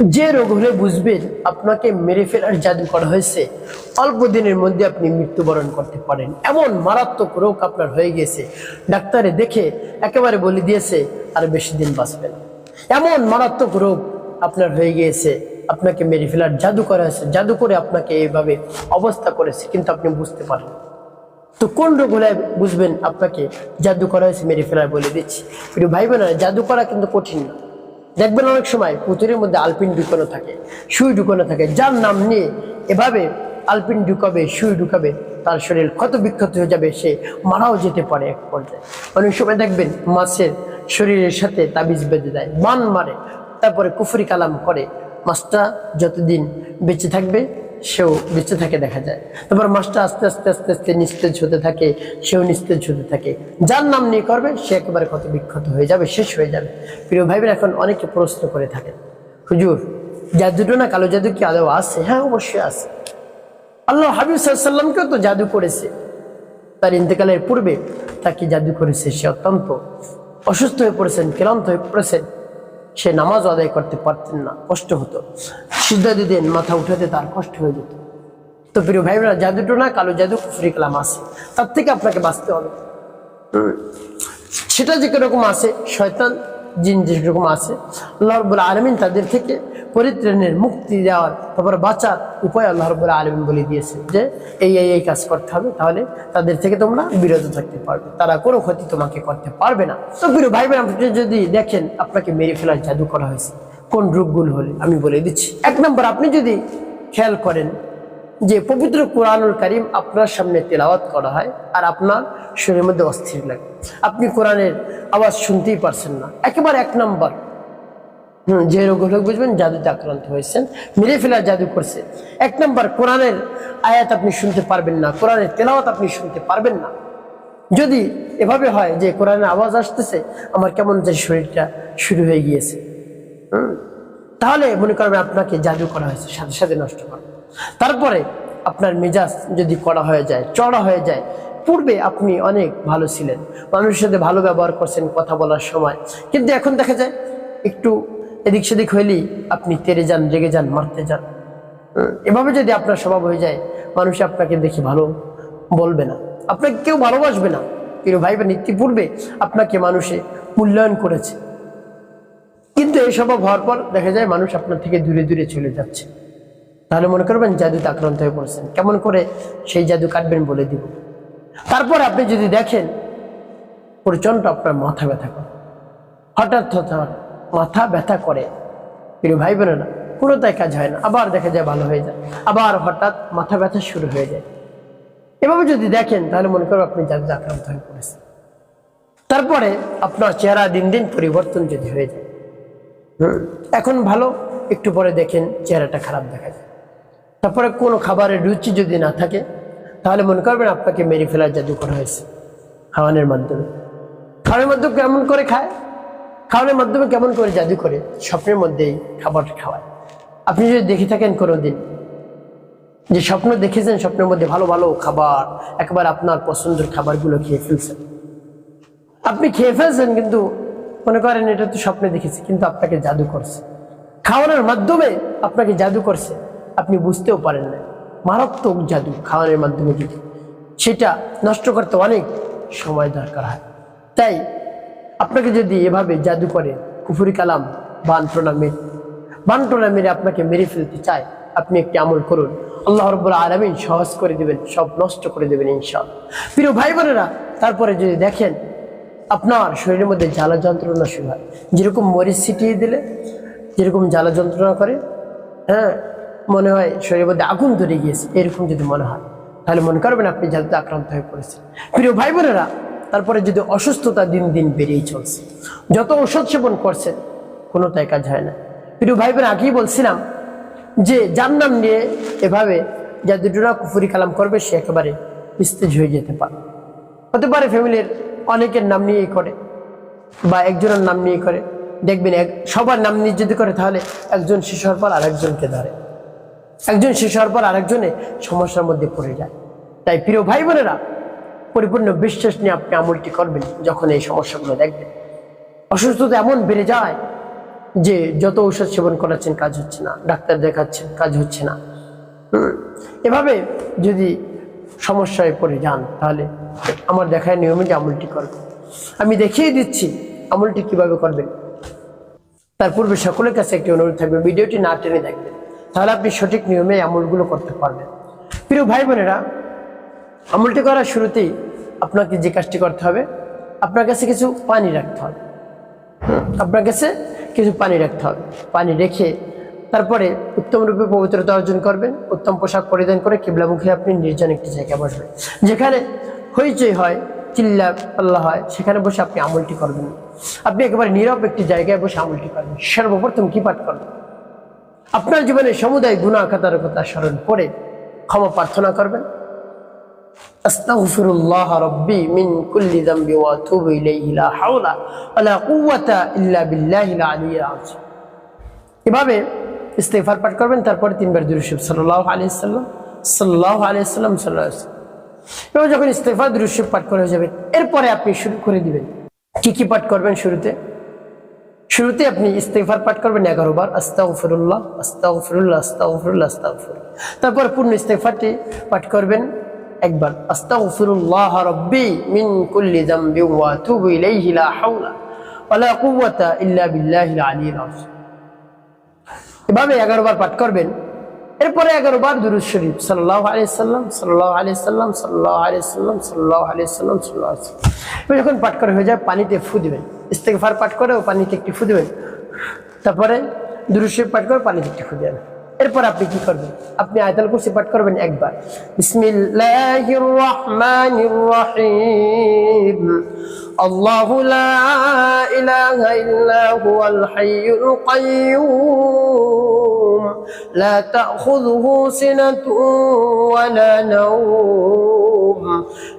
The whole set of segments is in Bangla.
যে রোগ হলে বুঝবেন আপনাকে মেরে ফেলার জাদু করা হয়েছে, অল্প দিনের মধ্যে আপনি মৃত্যুবরণ করতে পারেন। এমন মারাত্মক রোগ আপনার হয়ে গেছে, ডাক্তারে দেখে একেবারে বলে দিয়েছে আর বেশি দিন বাঁচবেন। এমন মারাত্মক রোগ আপনার হয়ে গিয়েছে, আপনাকে মেরে ফেলার জাদু করা হয়েছে, জাদু করে আপনাকে এইভাবে অবস্থা করেছে, কিন্তু আপনি বুঝতে পারেন। তো কোন রোগ হলে বুঝবেন আপনাকে জাদু করা হয়েছে, মেরে ফেলার বলে দিচ্ছি। কিন্তু ভাই বোনেরা, জাদু করা কিন্তু কঠিন না। দেখবেন অনেক সময় পুতুলের মধ্যে আলপিন ঢুকানো থাকে, সুই ঢুকানো থাকে। যার নাম নিয়ে এভাবে আলপিন ঢুকাবে, সুই ঢুকাবে, তার শরীর ক্ষত বিক্ষত হয়ে যাবে, সে মারাও যেতে পারে এক পর্যায়ে। অনেক সময় দেখবেন মাছের শরীরের সাথে তাবিজ বেঁধে দেয়, বান মারে, তারপরে কুফরি কালাম করে। মাছটা যতদিন বেঁচে থাকবে সেও বেঁচে থাকে দেখা যায়। তারপর মাছটা আস্তে আস্তে আস্তে আস্তে নিস্তেজ হতে থাকে, সেও নিস্তেজ হতে থাকে। যার নাম নিয়ে করবে সে একেবারে ক্ষত বিক্ষত হয়ে যাবে, শেষ হয়ে যাবে। প্রিয় ভাইবেন, এখন অনেকে প্রশ্ন করে থাকেন, হুজুর জাদুটো না কালো জাদু কি আদৌ আছে? হ্যাঁ, অবশ্যই আছে। আল্লাহ হাবিব সাল্লাল্লাহু আলাইহি ওয়াসাল্লামকেও তো জাদু করেছে, তার ইন্তেকালের পূর্বে তাকে জাদু করেছে। সে অত্যন্ত অসুস্থ হয়ে পড়েছেন, ক্লান্ত হয়ে পড়েছেন, সে নামাজ আদায় করতে পারতেন না, কষ্ট হতো। সিজদা দিতেন, মাথা উঠাতে তার কষ্ট হয়ে যেত। তো প্রিয় ভাইরা, জাদুটো না কালো জাদু, কুফরি কালাম আছে, তার থেকে আপনাকে বাঁচতে হবে। সেটা যে কিরকম আছে, শয়তান জিন যেরকম আছে, আল্লাহ রাব্বুল আলামিন তাদের থেকে পরিত্রাণের, মুক্তি দেওয়ার, তারপর বাঁচার উপায় আল্লাহ রাব্বুল আলামিন বলে দিয়েছে যে এই কাজ করতে হবে, তাহলে তাদের থেকে তোমরা বিরত থাকতে পারবে, তারা কোনো ক্ষতি তোমাকে করতে পারবে না। তো প্রিয় ভাই বোন, আপনি যদি দেখেন আপনাকে মেরে ফেলার জাদু করা হয়েছে, কোন রোগগুলো হলে আমি বলে দিচ্ছি। এক নম্বর, আপনি যদি খেয়াল করেন যে পবিত্র কোরআনুল কারীম আপনার সামনে তেলাওয়াত করা হয় আর আপনার শরীরের মধ্যে অস্থির লাগে, আপনি কোরআনের আওয়াজ শুনতেই পারছেন না, একেবারে এক নম্বর যে রোগ হলে বুঝবেন জাদুতে আক্রান্ত হয়েছেন, মেরে ফেলার জাদু করছে। এক নম্বর, কোরআনের আয়াত আপনি শুনতে পারবেন না, কোরআনের তেলাওয়াত আপনি শুনতে পারবেন না। যদি এভাবে হয় যে কোরআনের আওয়াজ আসতেছে, আমার কেমন যে শরীরটা শুরু হয়ে গিয়েছে, তাহলে মনে করবেন আপনাকে জাদু করা হয়েছে, সাথে সাথে নষ্ট করবে। তারপরে আপনার মেজাজ যদি কড়া হয়ে যায়, চড়া হয়ে যায়, পূর্বে আপনি অনেক ভালো ছিলেন, মানুষের সাথে ভালো ব্যবহার করছেন কথা বলার সময়, কিন্তু এখন দেখা যায় একটু এদিক সেদিক হইলেই আপনি তেড়ে যান, রেগে যান, মারতে যান। এভাবে যদি আপনার স্বভাব হয়ে যায়, মানুষ আপনাকে দেখে ভালো বলবে না, আপনাকে কেউ ভালোবাসবে না। প্রিয় ভাই বোন, ইতিপূর্বে আপনাকে মানুষে মূল্যায়ন করেছে, কিন্তু এই স্বভাব হওয়ার পর দেখা যায় মানুষ আপনার থেকে দূরে দূরে চলে যাচ্ছে, তাহলে মনে করবেন জাদুতে আক্রান্ত হয়ে পড়েছেন। কেমন করে সেই জাদু কাটবেন বলে দিব। তারপর আপনি যদি দেখেন প্রচন্ড আপনার মাথা ব্যথা করে, হঠাৎ মাথা ব্যথা করে, প্রিয় ভাই বোনেরা, কোনো তাই কাজ হয় না, আবার দেখা যায় ভালো হয়ে যায়, আবার হঠাৎ মাথা ব্যথা শুরু হয়ে যায়। এভাবে যদি দেখেন তাহলে মনে করবেন আপনি জাদুতে আক্রান্ত হয়ে পড়েছেন। তারপরে আপনার চেহারা দিন দিন পরিবর্তন যদি হয়ে যায়, এখন ভালো, একটু পরে দেখেন চেহারাটা খারাপ দেখা যায়। তারপরে কোনো খাবারের রুচি যদি না থাকে, তাহলে মনে করবেন আপনাকে মেরে ফেলার জাদু করা হয়েছে খাওয়ানোর মাধ্যমে। খাওয়ানোর মাধ্যমে কেমন করে খায়, খাওয়ানোর মাধ্যমে কেমন করে জাদু করে, স্বপ্নের মধ্যেই খাবার খাওয়ায়। আপনি যদি দেখে থাকেন কোনোদিন যে স্বপ্ন দেখেছেন, স্বপ্নের মধ্যে ভালো ভালো খাবার, একবার আপনার পছন্দের খাবারগুলো খেয়ে ফেলছেন, আপনি খেয়ে ফেলছেন, কিন্তু মনে করেন এটা তো স্বপ্নে দেখেছি, কিন্তু আপনাকে জাদু করছে, খাওয়ানোর মাধ্যমে আপনাকে জাদু করছে, আপনি বুঝতেও পারেন না। মারাত্মক জাদু খাওয়ানোর মাধ্যমে, যদি সেটা নষ্ট করতে অনেক সময় দরকার হয়। তাই আপনাকে যদি এভাবে জাদু করে, কুফরি কালাম, বানটোনা মেরে আপনাকে মেরে ফেলতে চায়, আপনি একটি আমল করুন, আল্লাহ রাব্বুল আলামিন সহজ করে দিবেন, সব নষ্ট করে দেবেন ইনশাআল্লাহ। প্রিয় ভাই বোনেরা, তারপরে যদি দেখেন আপনার শরীরের মধ্যে জ্বালা যন্ত্রণা শুরু হয়, যেরকম মরিচ ছিটিয়ে দিলে যেরকম জ্বালা যন্ত্রণা করে, মনে হয় শরীরের মধ্যে আগুন ধরে গিয়েছে, এরকম যদি মনে হয়, তাহলে মনে করবেন আপনি জাদুতে আক্রান্ত হয়ে পড়েছেন। প্রিয় ভাই বোনেরা, তারপরে যদি অসুস্থতা দিন দিন বেড়েই চলছে, যত ওষুধ সেবন করছেন, কোনো তাই কাজ হয় না। প্রিয় ভাই বোন, আগেই বলছিলাম যে যার নাম নিয়ে এভাবে জাদুটোনা কুফরি কালাম করবে, সে একেবারে নিস্তেজ হয়ে যেতে পারে। হতে পারে ফ্যামিলির অনেকের নাম নিয়েই করে, বা একজনের নাম নিয়ে করে। দেখবেন সবার নাম নিয়ে যদি করে, তাহলে একজন শেষ হওয়ার পর আরেকজনকে ধরে, একজন শেষ হওয়ার পর আরেকজনে সমস্যার মধ্যে পড়ে যায়। তাই প্রিয় ভাই বোনেরা, পরিপূর্ণ বিশ্বাস নিয়ে আপনি আমলটি করবেন। যখন এই সমস্যাগুলো দেখবেন, অসুস্থতা এমন বেড়ে যায়, যে যত ঔষধ সেবন করাচ্ছেন কাজ হচ্ছে না, ডাক্তার দেখাচ্ছেন কাজ হচ্ছে না। এভাবে যদি সমস্যায় পড়ে যান তাহলে আমার দেখায় নিয়মে যে আমলটি করবেন। আমি দেখিয়ে দিচ্ছি আমলটি কিভাবে করবেন। তার পূর্বে সকলের কাছে একটি অনুরোধ থাকবে, ভিডিওটি না টেনে দেখবেন, তাহলে আপনি সঠিক নিয়মে আমলগুলো করতে পারবেন। প্রিয় ভাই বোনেরা, আমলটি করার শুরুতেই আপনাকে যে কাজটি করতে হবে, আপনার কাছে কিছু পানি রাখতে হবে। আপনার কাছে কিছু পানি রাখতে হবে। পানি রেখে তারপরে উত্তম রূপে পবিত্রতা অর্জন করবেন। উত্তম পোশাক পরিধান করে কিবলামুখী আপনি নির্জন একটি জায়গায় বসবেন, যেখানে হইচই হয়, চিল্লা পাল্লা হয়, সেখানে বসে আপনি আমলটি করবেন। আপনি একেবারে নীরব একটি জায়গায় বসে আমলটি করবেন। সর্বপ্রথম কি পাঠ করবেন? আপনার জীবনে সমুদায় গুনাহ খাতার কথা স্মরণ করে ক্ষমা প্রার্থনা করবেন। আস্তাগফিরুল্লাহ রাব্বি মিন কুল্লি যামবি ওয়া আতুবু ইলাইহি লা হাওলা ওয়ালা কুওয়াতা ইল্লা বিল্লাহিল আলিয়্যিল আযীম। এভাবে ইস্তিগফার পাঠ করবেন। তারপরে 3 বার দুরূদ শরীফ সাল্লাল্লাহু আলাইহি ওয়াসাল্লাম সাল্লাল্লাহু আলাইহি ওয়াসাল্লাম সাল্লাল্লাহু আলাইহি ওয়াসাল্লাম। এবার যখন ইস্তিগফার দুরূদ শরীফ পাঠ করে হয়ে যাবে, এরপরে আপনি শুরু করে দিবেন। কি কি পাঠ করবেন? শুরুতে আপনি ইস্তিগফার পাঠ করবেন 11 বার, আস্তাগফিরুল্লাহ আস্তাগফিরুল্লাহ আস্তাগফিরুল্লাহ আস্তাগফিরুল্লাহ। তারপর পূর্ণ ইস্তিগফারটি পাঠ করবেন একবার, আস্তাগফিরুল্লাহ রাব্বি মিন কুল্লি যামবি ওয়া আতুবু ইলাইহি লা হাওলা ওয়ালা কুওয়াতা ইল্লা বিল্লাহিল আলিয়্যিল আযীম। এভাবে 11 বার পাঠ করবেন। এরপরে 11 বার দুরূদ শরীফ সাল্লাল্লাহু আলাইহি ওয়াসাল্লাম সাল্লাল্লাহু আলাইহি ওয়াসাল্লাম সাল্লাল্লাহু আলাইহি ওয়াসাল্লাম সাল্লাল্লাহু আলাইহি ওয়াসাল্লাম সাল্লাল্লাহু আলাইহি ওয়াসাল্লাম। যখন পাঠ করা হয়ে যায়, পানিতে ফু দিবেন। ইস্তিগফার পাঠ করে ও পানিতে একটি ফু দিবেন। তারপরে দুরূদ শরীফ পাঠ করে পানিতে একটি ফু দিবেন। এরপর আপনি কি করবেন? আপনি আয়াতুল কুরসি পাঠ করবেন একবার, বিসমিল্লাহির রহমানির রহিম, আল্লাহু লা ইলাহা ইল্লা হুয়াল হাইয়ুল কাইয়্যুম লা তাখুযুহু সিনাতুন ওয়া লা নাওম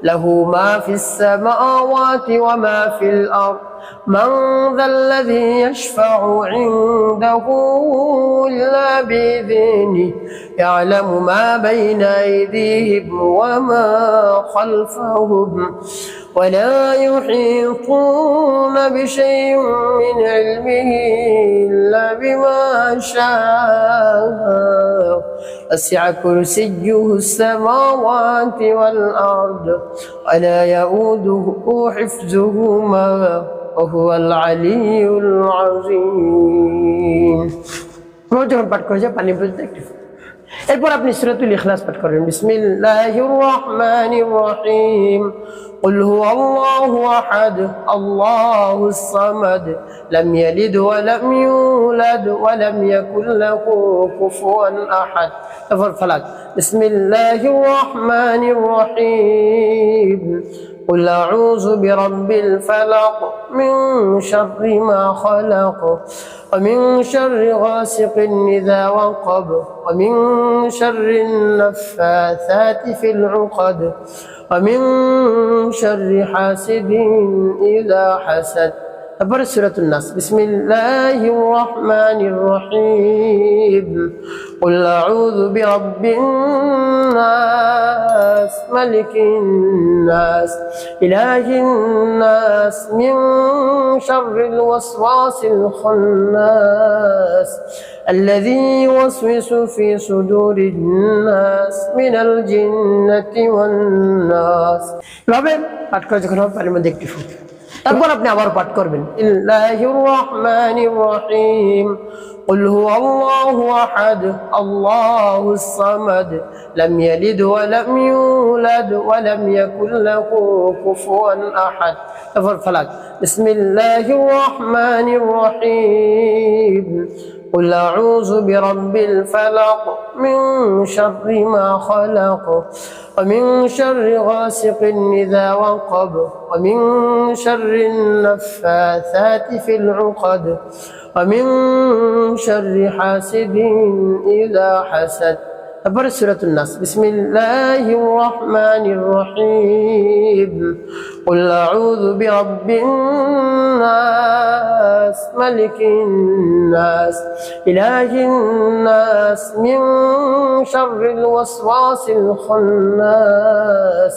লাহু মা ফিস সামাওয়াতি ওয়া মা ফিল আরদ من ذا الذي يشفع عنده إلا بإذنه يعلم ما بين أيديهم وما خلفهم ولا يحيطون بشيء من علمه إلا بما شاء وسع كرسيه السماوات والأرض ولا يؤوده حفظهما وهو العلي العظيم। যখন পাঠ করে যায় পানি বুঝতে একটু। এরপর আপনি সূরাতুল ইখলাস পাঠ করবেন, বিসমিল্লাহির রহমানির রহিম, قل هو الله أحد الله الصمد لم يلد ولم يولد ولم يكن له كفوا أحد। তারপর ফালাক, বিসমিল্লাহির রহমানির রহিম, قل أعوذ برب الفلق من شر ما خلق ومن شر غاسق إذا وقب ومن شر النفاثات في العقد ومن شر حاسد إذا حسد। তারপরে সূরাতুন নাস, বিসমিল্লাহির রহমানির রহিম, قل أعوذ برب الناس ملك الناس إله الناس من شر الوسواس الخناس الذي يوسوس في صدور الناس من الجنة والناس। এভাবে পাঠ করে যখন পানির মধ্যে একটি ফুট, তারপর আপনি আবার পাঠ করবেন, বিসমিল্লাহির রহমানির রহিম, قل هو الله أحد الله الصمد لم يلد ولم يولد ولم يكن له كفوا أحد। তারপর ফালাক, বিসমিল্লাহির রহমানির রহিম, قل أعوذ برب الفلق من شر ما خلق ومن شر غاسق إذا وقب ومن شر النفاثات في العقد ومن شر حاسد إذا حسد। তারপরে সূরাতুন নাস, বিসমিল্লাহির রহমানির রহিম, قل أعوذ برب الناس ملك الناس إله الناس من شر الوسواس الخناس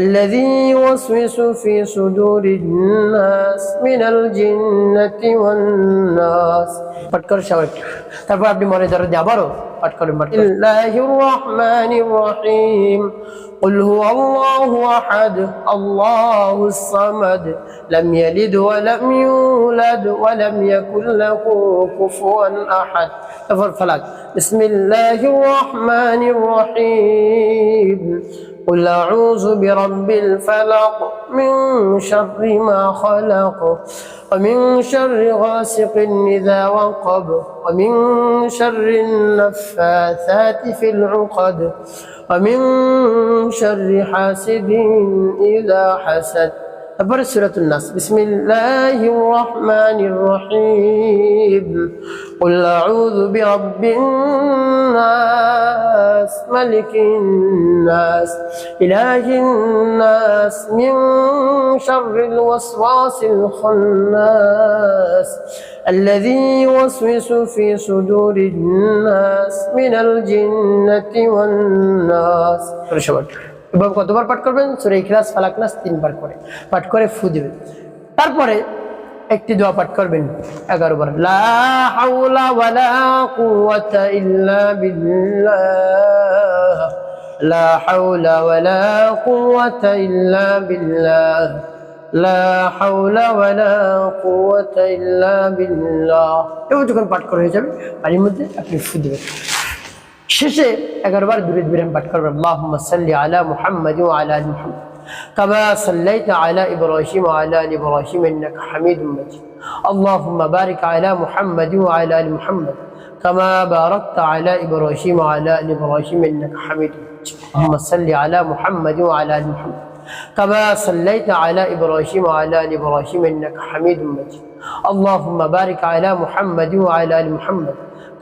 الذي يوسوس في صدور الناس من الجنة والناس পাঠ করে সবাই তারপর আপনি মনে ধরে আবারও পাঠ করেন বিসমিল্লাহির রহমানির রহিম قل هو الله أحد الله الصمد لم يلد ولم يولد ولم يكن له كفوا أحد فلق بسم الله الرحمن الرحيم قل أعوذ برب الفلق من شر ما خلق ومن شر غاسق إذا وقب ومن شر النفاثات في العقد ومن شر حاسد إذا حسد تبارك سورة الناس بسم الله الرحمن الرحيم قل أعوذ برب الناس ملك الناس إله الناس من شر الوسواس الخناس الذي يوسوس في صدور الناس من الجنة والناس এভাবে কতবার পাঠ করবেন সূরা ইখলাস ফালাক নাস 3 বার করে পাঠ করে ফু দিবেন তারপরে একটি দোয়া পাঠ করবেন 11 বার লা হাওলা ওয়ালা কুওয়াতা ইল্লা বিল্লাহ লা হাওলা ওয়ালা কুওয়াতা ইল্লা বিল্লাহ লা হাওলা ওয়ালা কুওয়াতা ইল্লা বিল্লাহ এভাবে যখন পাঠ করা হয়ে যাবে পানির মধ্যে আপনি ফু দিবেন শেষে 11 বার দুরূদ বিরাম পাঠ করবেন আল্লাহুম্মা সাল্লি আলা মুহাম্মাদ ওয়া আলা আলি মুহাম্মাদ কামা সাল্লাইতা আলা ইব্রাহিম ওয়া আলা আলি ইব্রাহিম ইন্নাকা হামিদুম মাজিদ আল্লাহুম্মা বারিক আলা মুহাম্মাদ ওয়া আলা আলি মুহাম্মাদ কামা বারাকতা আলা ইব্রাহিম ওয়া আলা আলি ইব্রাহিম ইন্নাকা হামিদুম মাজিদ আল্লাহুম্মা সাল্লি আলা মুহাম্মাদ ওয়া আলা আলি মুহাম্মাদ কামা সাল্লাইতা আলা ইব্রাহিম ওয়া আলা আলি ইব্রাহিম ইন্নাকা হামিদুম মাজিদ আল্লাহুম্মা বারিক আলা মুহাম্মাদ ওয়া আলা আলি মুহাম্মাদ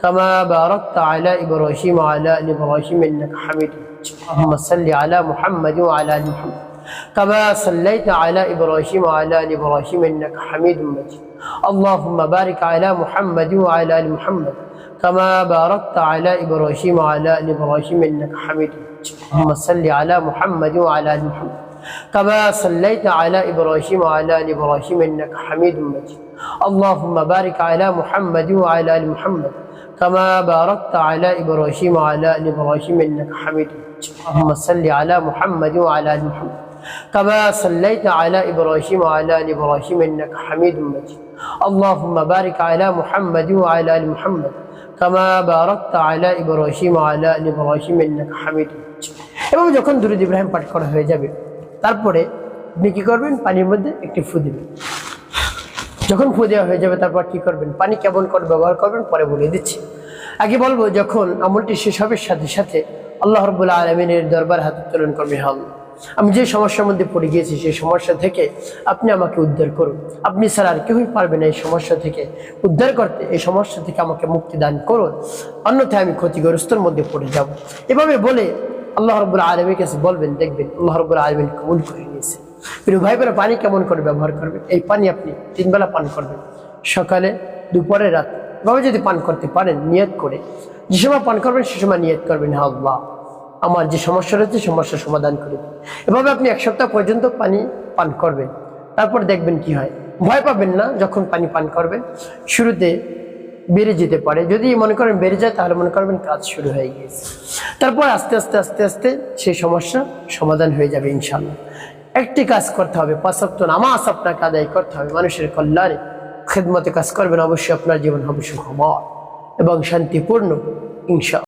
كما باركت على إبراهيم وعلى آل إبراهيم إنك حميد مجيد اللهم صل على محمد وعلى آل محمد كما صليت على إبراهيم وعلى آل إبراهيم إنك حميد مجيد اللهم بارك على محمد وعلى آل محمد كما باركت على إبراهيم وعلى آل إبراهيم إنك حميد مجيد اللهم صل على محمد وعلى آل محمد كما صليت على إبراهيم وعلى آل إبراهيم إنك حميد مجيد اللهم بارك على محمد وعلى آل محمد كما باركت على إبراهيم وعلى آل إبراهيم إنك حميد مجيد اللهم صل على محمد وعلى آل محمد كما صليت على إبراهيم وعلى آل إبراهيم إنك حميد مجيد اللهم بارك على محمد وعلى آل محمد كما باركت على إبراهيم وعلى آل إبراهيم إنك حميد مجيد এবং যখন দুরূদ ইব্রাহিম পাঠ করা হয়ে যাবে তারপরে আপনি কি করবেন পানির মধ্যে একটি ফু দিবেন যখন ফু দেওয়া হয়ে যাবে তারপর কি করবেন পানি কেমন করে ব্যবহার করবেন পরে বলে দিচ্ছি আগে বলবো যখন আমলটি শেষ হবে সাথে সাথে আল্লাহ রাব্বুল আলামিনের দরবার হাত উত্তোলন করবে আল্লাহ আমি যে সমস্যার মধ্যে পড়ে গিয়েছি সেই সমস্যা থেকে আপনি আমাকে উদ্ধার করুন আপনি ছাড়া আর কেউই পারবে না এই সমস্যা থেকে উদ্ধার করতে এই সমস্যা থেকে আমাকে মুক্তি দান করুন অন্যথায় আমি ক্ষতিগ্রস্তর মধ্যে পড়ে যাব এভাবে বলে আল্লাহ রাব্বুল আলামিনের কাছে বলবেন দেখবেন আল্লাহ রাব্বুল আলামিন কবুল করে নিয়েছে প্রিয় ভাই বোনেরা পানি কেমন করে ব্যবহার করবেন এই পানি আপনি 3 বেলা পান করবেন সকালে দুপুরে রাত এভাবে যদি পান করতে পারেন নিয়ত করে যে সময় পান করবেন সে সময় নিয়ত করবেন হে আল্লাহ আমার যে সমস্যা রয়েছে সমস্যার সমাধান করে দিন এভাবে আপনি 1 সপ্তাহ পর্যন্ত পানি পান করবেন তারপর দেখবেন কি হয় ভয় পাবেন না যখন পানি পান করবেন শুরুতে বেড়ে যেতে পারে যদি মনে করেন বেড়ে যায় তাহলে মনে করবেন কাজ শুরু হয়ে গিয়েছে তারপর আস্তে আস্তে আস্তে আস্তে সেই সমস্যা সমাধান হয়ে যাবে ইনশাআল্লাহ একটি কাজ করতে হবে 5 ওয়াক্ত নামাজ আপনাকে আদায় করতে হবে মানুষের কল্যাণে খিদমতে কাজ করবেন অবশ্যই আপনার জীবন হবে সুখময় এবং শান্তিপূর্ণ ইনশাআল্লাহ।